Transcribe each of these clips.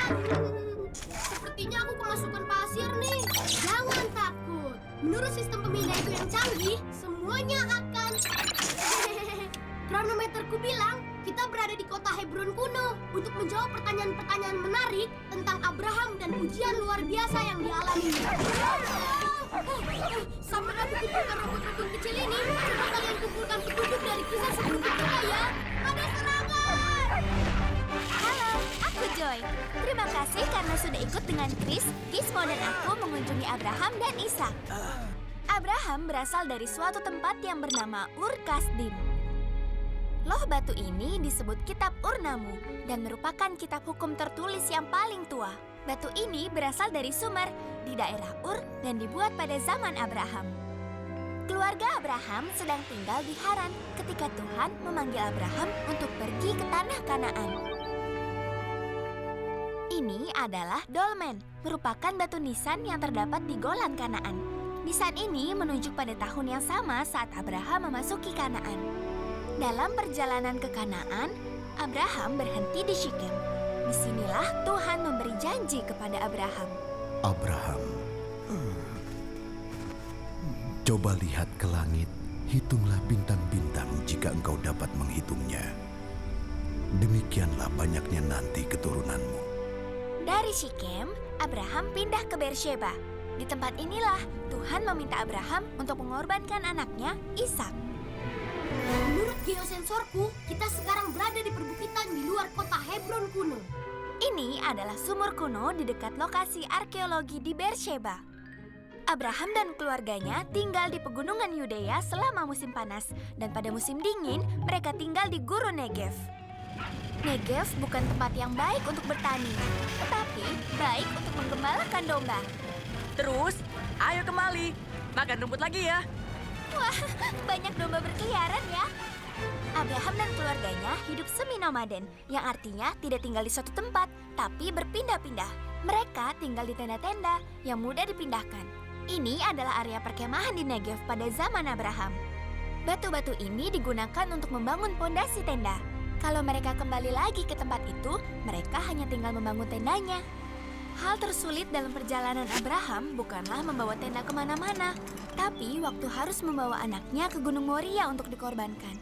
Sepertinya aku kemasukan pasir nih. Jangan takut. Menurut sistem pemindai itu yang canggih, semuanya akan... Kronometerku bilang, kita berada di kota Hebron kuno untuk menjawab pertanyaan-pertanyaan menarik tentang Abraham dan ujian luar biasa yang dialaminya. Sampai aku kumpulkan robot-robot kecil ini, coba kalian kumpulkan petunjuk dari kisah sebelum kita ya. Ada serangan! Halo, aku Joy. Terima kasih karena sudah ikut dengan Chris, Gizmo, dan aku mengunjungi Abraham dan Ishak. Abraham berasal dari suatu tempat yang bernama Ur Kasdim. Loh batu ini disebut Kitab Ur-Nammu dan merupakan kitab hukum tertulis yang paling tua. Batu ini berasal dari Sumer di daerah Ur dan dibuat pada zaman Abraham. Keluarga Abraham sedang tinggal di Haran ketika Tuhan memanggil Abraham untuk pergi ke tanah Kanaan. Ini adalah dolmen, merupakan batu nisan yang terdapat di Golan Kanaan. Nisan ini menunjuk pada tahun yang sama saat Abraham memasuki Kanaan. Dalam perjalanan ke Kanaan, Abraham berhenti di Syichem. Disinilah Tuhan memberi janji kepada Abraham. Abraham, coba lihat ke langit, hitunglah bintang-bintang jika engkau dapat menghitungnya. Demikianlah banyaknya nanti keturunanmu. Dari Syichem, Abraham pindah ke Beersheba. Di tempat inilah Tuhan meminta Abraham untuk mengorbankan anaknya, Ishak. Menurut geosensorku, kita sekarang berada di perbukitan di luar kota Hebron kuno. Ini adalah sumur kuno di dekat lokasi arkeologi di Beersheba. Abraham dan keluarganya tinggal di pegunungan Yudea selama musim panas, dan pada musim dingin mereka tinggal di gurun Negev. Negev bukan tempat yang baik untuk bertani, tetapi baik untuk menggembalakan domba. Terus, ayo kembali. Makan rumput lagi ya. Wah, banyak domba berkeliaran ya. Abraham dan keluarganya hidup semi-nomaden, yang artinya tidak tinggal di suatu tempat, tapi berpindah-pindah. Mereka tinggal di tenda-tenda yang mudah dipindahkan. Ini adalah area perkemahan di Negev pada zaman Abraham. Batu-batu ini digunakan untuk membangun pondasi tenda. Kalau mereka kembali lagi ke tempat itu, mereka hanya tinggal membangun tendanya. Hal tersulit dalam perjalanan Abraham bukanlah membawa tenda kemana-mana, tapi waktu harus membawa anaknya ke Gunung Moria untuk dikorbankan.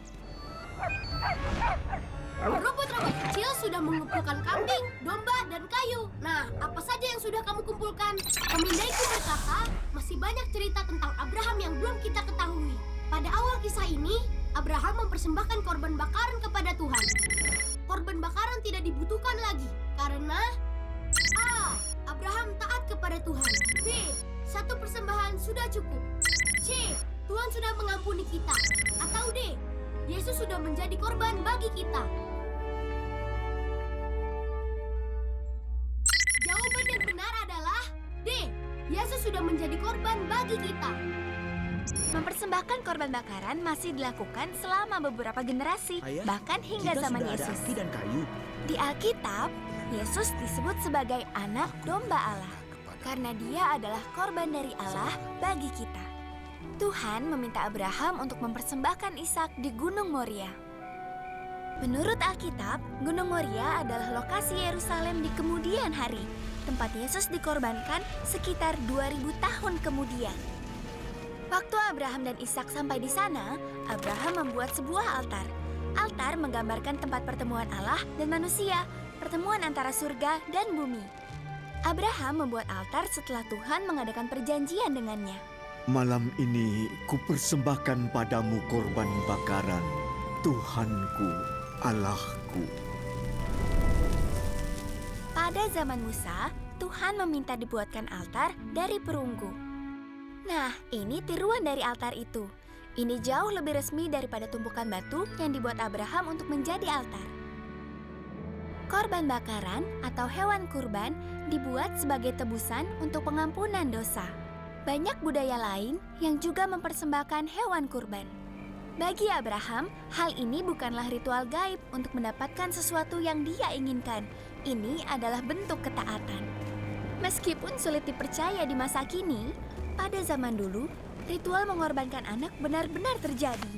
Robot-robot kecil sudah mengumpulkan kambing, domba, dan kayu. Nah, apa saja yang sudah kamu kumpulkan? Pemindaiku berkata, masih banyak cerita tentang Abraham yang belum kita ketahui. Pada awal kisah ini, Abraham mempersembahkan korban bakaran kepada Tuhan. Korban bakaran tidak dibutuhkan lagi, karena A. Abraham taat kepada Tuhan. B. Satu persembahan sudah cukup. C. Tuhan sudah mengampuni kita. Atau D. Yesus sudah menjadi korban bagi kita. Jawaban yang benar adalah D. Yesus sudah menjadi korban bagi kita. Mempersembahkan korban bakaran masih dilakukan selama beberapa generasi, Ayah, bahkan hingga kita zaman sudah ada Yesus. api dan kayu. Di Alkitab, Yesus disebut sebagai anak domba Allah karena dia adalah korban dari Allah bagi kita. Tuhan meminta Abraham untuk mempersembahkan Ishak di Gunung Moria. Menurut Alkitab, Gunung Moria adalah lokasi Yerusalem di kemudian hari, tempat Yesus dikorbankan sekitar 2000 tahun kemudian. Waktu Abraham dan Ishak sampai di sana, Abraham membuat sebuah altar. Altar menggambarkan tempat pertemuan Allah dan manusia, pertemuan antara surga dan bumi. Abraham membuat altar setelah Tuhan mengadakan perjanjian dengannya. Malam ini kupersembahkan padamu korban bakaran, Tuhanku, Allahku. Pada zaman Musa, Tuhan meminta dibuatkan altar dari perunggu. Nah, ini tiruan dari altar itu. Ini jauh lebih resmi daripada tumpukan batu yang dibuat Abraham untuk menjadi altar. Korban bakaran atau hewan kurban dibuat sebagai tebusan untuk pengampunan dosa. Banyak budaya lain yang juga mempersembahkan hewan kurban. Bagi Abraham, hal ini bukanlah ritual gaib untuk mendapatkan sesuatu yang dia inginkan. Ini adalah bentuk ketaatan. Meskipun sulit dipercaya di masa kini, pada zaman dulu, ritual mengorbankan anak benar-benar terjadi.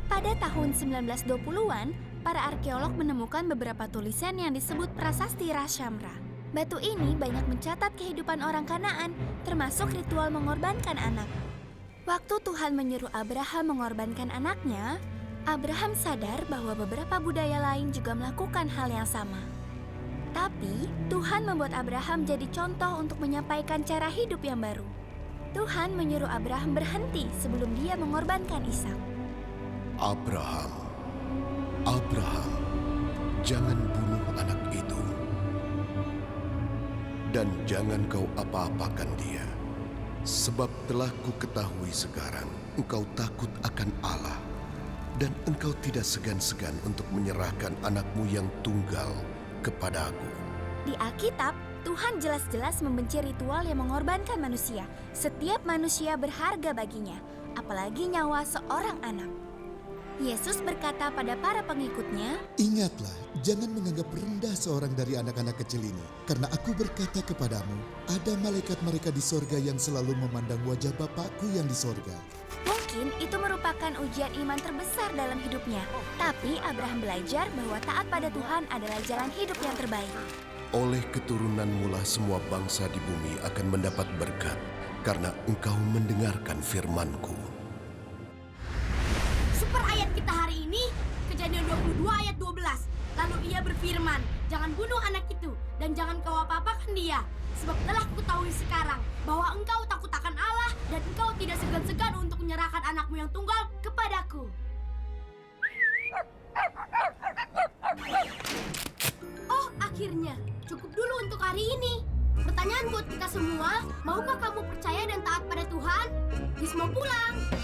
Pada tahun 1920-an, para arkeolog menemukan beberapa tulisan yang disebut prasasti Rashamra. Batu ini banyak mencatat kehidupan orang Kanaan, termasuk ritual mengorbankan anak. Waktu Tuhan menyuruh Abraham mengorbankan anaknya, Abraham sadar bahwa beberapa budaya lain juga melakukan hal yang sama. Tapi, Tuhan membuat Abraham jadi contoh untuk menyampaikan cara hidup yang baru. Tuhan menyuruh Abraham berhenti sebelum dia mengorbankan Ishak. Abraham, Abraham, jangan bunuh anak itu. Dan jangan kau apa-apakan dia. Sebab telah ku ketahui sekarang, engkau takut akan Allah. Dan engkau tidak segan-segan untuk menyerahkan anakmu yang tunggal kepadaku. Di Alkitab, Tuhan jelas-jelas membenci ritual yang mengorbankan manusia. Setiap manusia berharga baginya, apalagi nyawa seorang anak. Yesus berkata pada para pengikutnya, Ingatlah, jangan menganggap rendah seorang dari anak-anak kecil ini. Karena aku berkata kepadamu, ada malaikat mereka di sorga yang selalu memandang wajah Bapakku yang di sorga. mungkin itu merupakan ujian iman terbesar dalam hidupnya. Tapi Abraham belajar bahwa taat pada Tuhan adalah jalan hidup yang terbaik. Oleh keturunanmu lah semua bangsa di bumi akan mendapat berkat, karena engkau mendengarkan firman-Ku. Super ayat kita hari ini, Kejadian 22 ayat 12. Lalu ia berfirman, jangan bunuh anak itu, dan jangan kau apa-apakan dia. Sebab telah kutahui sekarang, bahwa engkau takut akan Allah, dan engkau tidak segan-segan untuk menyerahkan anakmu yang tunggal kepadaku. Oh, akhirnya. Cukup dulu untuk hari ini. Pertanyaan buat kita semua, maukah kamu percaya dan taat pada Tuhan? Bis mau pulang.